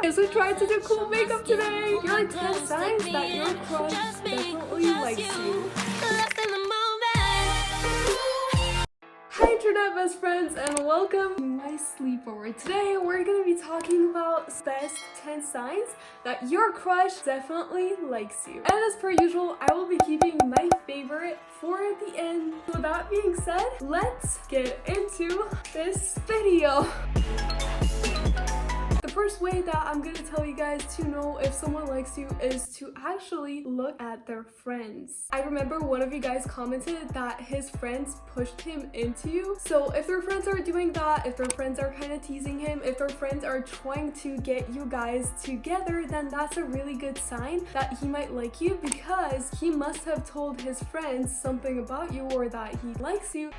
So try to do cool makeup today. Here are 10 signs that your crush definitely likes you. Hi internet best friends and welcome to my sleepover. Today we're going to be talking about best 10 signs that your crush definitely likes you. And as per usual, I will be keeping my favorite for the end. So with that being said, let's get into this video. The first way that I'm gonna tell you guys to know if someone likes you is to actually look at their friends. I remember one of you guys commented that his friends pushed him into you. So if their friends are doing that, if their friends are kind of teasing him, if their friends are trying to get you guys together, then that's a really good sign that he might like you, because he must have told his friends something about you or that he likes you.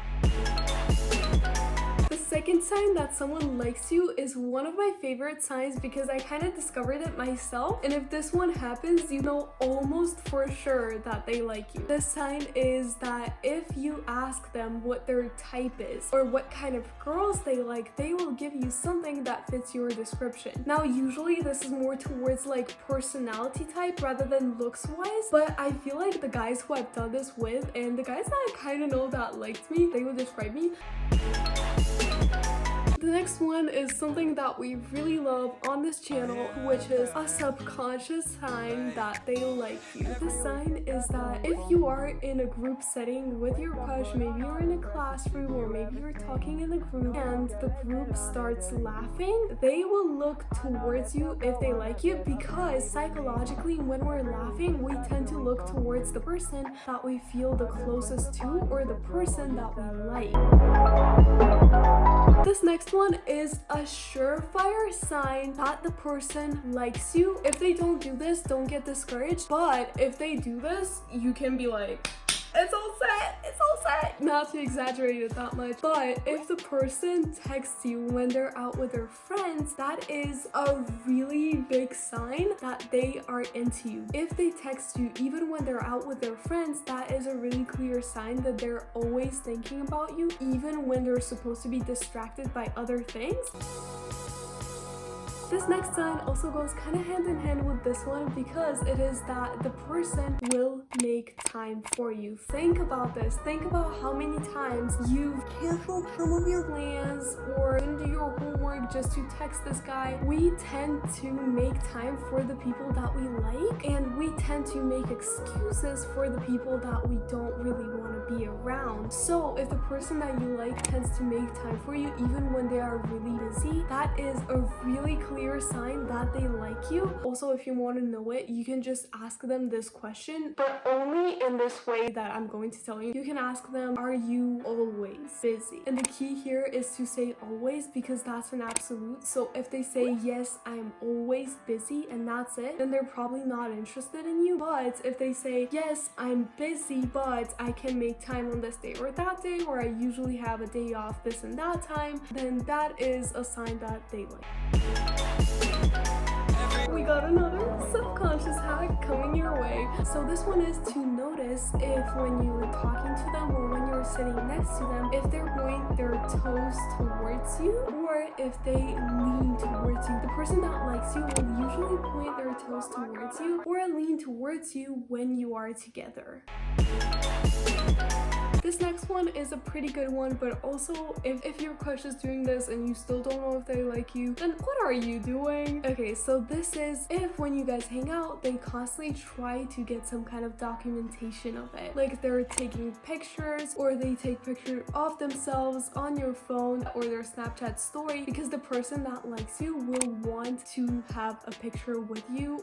The second sign that someone likes you is one of my favorite signs because I kind of discovered it myself, and if this one happens, you know almost for sure that they like you. The sign is that if you ask them what their type is or what kind of girls they like, they will give you something that fits your description. Now usually this is more towards like personality type rather than looks wise, but I feel like the guys who I've done this with and the guys that I kind of know that liked me, they would describe me. The next one is something that we really love on this channel, which is a subconscious sign that they like you. The sign is that if you are in a group setting with your crush, maybe you're in a classroom or maybe you're talking in a group and the group starts laughing, they will look towards you if they like you, because psychologically when we're laughing, we tend to look towards the person that we feel the closest to or the person that we like. This next one is a surefire sign that the person likes you. If they don't do this, don't get discouraged, but if they do this, you can be like, it's all set, it's all set. Not to exaggerate it that much, but if the person texts you when they're out with their friends, that is a really big sign that they are into you. If they text you even when they're out with their friends, that is a really clear sign that they're always thinking about you, even when they're supposed to be distracted by other things. This next sign also goes kind of hand in hand with this one, because it is that the person will make time for you. Think about this. Think about how many times you've canceled some of your plans or didn't do your homework just to text this guy. We tend to make time for the people that we like, and we tend to make excuses for the people that we don't really want to be around. So if the person that you like tends to make time for you even when they are really busy, that is a really clear sign that they like you. Also, if you want to know it, you can just ask them this question, but only in this way that I'm going to tell you. You can ask them, are you always busy? And the key here is to say always, because that's an absolute. So if they say yes, I'm always busy, and that's it, then they're probably not interested in you. But if they say yes, I'm busy, but I can make time on this day or that day, or I usually have a day off this and that time, then that is a sign that they like. We got another subconscious hack coming your way. So this one is to notice if when you're talking to them or when you're sitting next to them, if they're pointing their toes towards you or if they lean towards you. The person that likes you will usually point their toes towards you or lean towards you when you are together. This next one is a pretty good one, but also if your crush is doing this and you still don't know if they like you, then what are you doing? Okay, so this is if when you guys hang out, they constantly try to get some kind of documentation of it. Like they're taking pictures or they take pictures of themselves on your phone or their Snapchat story, because the person that likes you will want to have a picture with you.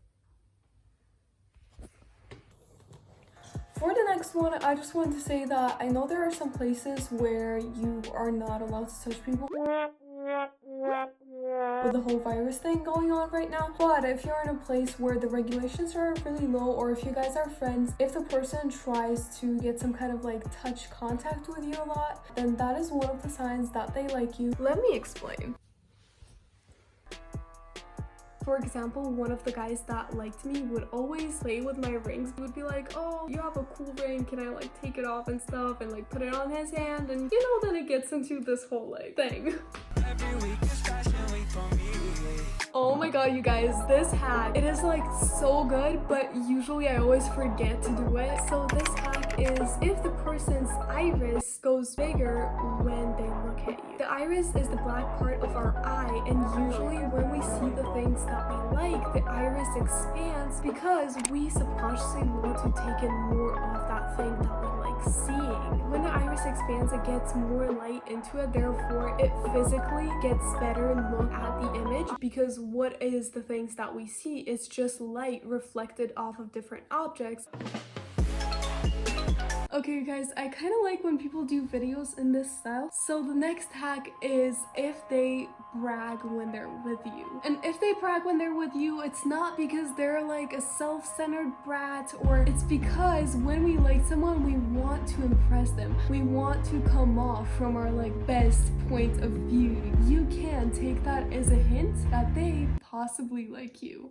For the next one, I just want to say that I know there are some places where you are not allowed to touch people with the whole virus thing going on right now, but if you're in a place where the regulations are really low, or if you guys are friends, if the person tries to get some kind of like touch contact with you a lot, then that is one of the signs that they like you. Let me explain. For example, one of the guys that liked me would always play with my rings. He would be like, oh, you have a cool ring, can I like take it off and stuff, and like put it on his hand, and you know, then it gets into this whole like thing. Oh my god. god, you guys, this hack, it is like so good, but usually I always forget to do it. So this hack is if the person's iris goes bigger when they look at you. The iris is the black part of our eye, and usually when we see the things that we like, the iris expands because we subconsciously want to take in more of that thing that we like seeing. When the iris expands, it gets more light into it, therefore it physically gets better look at the image, because what is the things that we see? It's just light reflected off of different objects. Okay, you guys, I kind of like when people do videos in this style. So the next hack is if they brag when they're with you. And if they brag when they're with you, it's not because they're like a self-centered brat, or it's because when we like someone, we want to impress them. We want to come off from our like best point of view. You can take that as a hint that they possibly like you.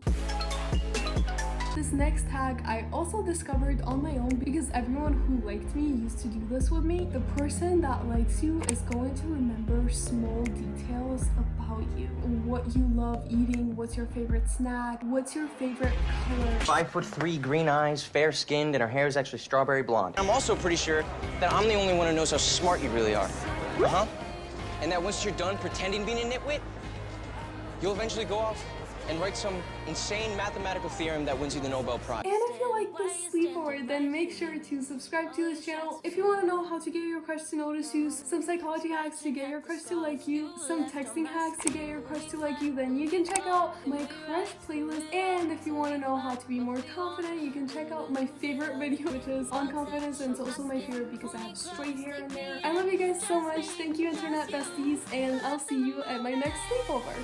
This next hack I also discovered on my own because everyone who liked me used to do this with me. The person that likes you is going to remember small details about you. What you love eating, what's your favorite snack, what's your favorite color. 5'3", green eyes, fair skinned, and her hair is actually strawberry blonde. I'm also pretty sure that I'm the only one who knows how smart you really are. And that once you're done pretending being a nitwit, you'll eventually go off and write some insane mathematical theorem that wins you the Nobel Prize. And if you like this sleepover, then make sure to subscribe to this channel. If you want to know how to get your crush to notice you, some psychology hacks to get your crush to like you, some texting hacks to get your crush to like you, then you can check out my crush playlist. And if you want to know how to be more confident, you can check out my favorite video, which is on confidence, and it's also my favorite because I have straight hair in there. I love you guys so much. Thank you, internet besties, and I'll see you at my next sleepover.